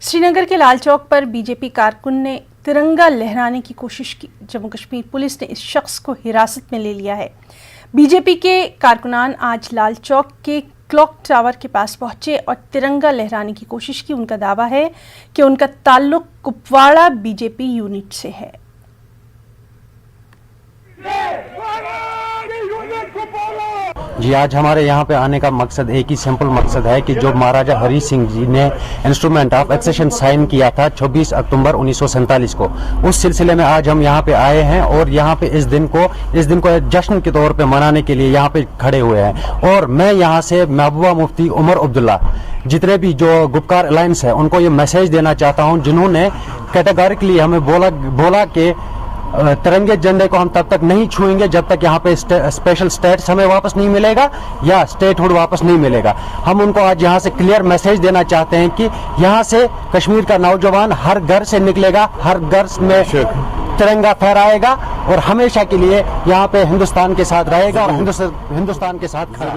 श्री नगर के लाल चौक पर बीजेपी कारकुन ने तिरंगा लहराने की कोशिश की। जम्मू कश्मीर पुलिस ने इस शख्स को हिरासत में ले लिया है। बीजेपी के कारकुनान आज लाल चौक के क्लॉक टावर के पास पहुंचे और तिरंगा लहराने की कोशिश की। उनका दावा है कि उनका ताल्लुक कुपवाड़ा बीजेपी यूनिट से है। जी, आज हमारे यहाँ पे आने का मकसद एक ही सिंपल मकसद है कि जो महाराजा हरी सिंह जी ने इंस्ट्रूमेंट ऑफ एक्सेशन साइन किया था 24 अक्टूबर 1947 को, उस सिलसिले में आज हम यहाँ पे आए हैं और यहाँ पे इस दिन को एक जश्न के तौर पे मनाने के लिए यहाँ पे खड़े हुए हैं। और मैं यहाँ से महबूबा मुफ्ती उमर अब्दुल्ला, जितने भी जो गुपकार अलायंस है, उनको ये मैसेज देना चाहता हूँ जिन्होंने कैटेगोरिकली हमें बोला कि तिरंगे झंडे को हम तब तक नहीं छुएंगे जब तक यहाँ पे स्पेशल स्टेटस हमें वापस नहीं मिलेगा या स्टेटहुड वापस नहीं मिलेगा। हम उनको आज यहाँ से क्लियर मैसेज देना चाहते हैं कि यहाँ से कश्मीर का नौजवान हर घर से निकलेगा, हर घर में तिरंगा फहराएगा और हमेशा के लिए यहाँ पे हिंदुस्तान के साथ रहेगा और हिंदुस्तान के साथ खड़ा।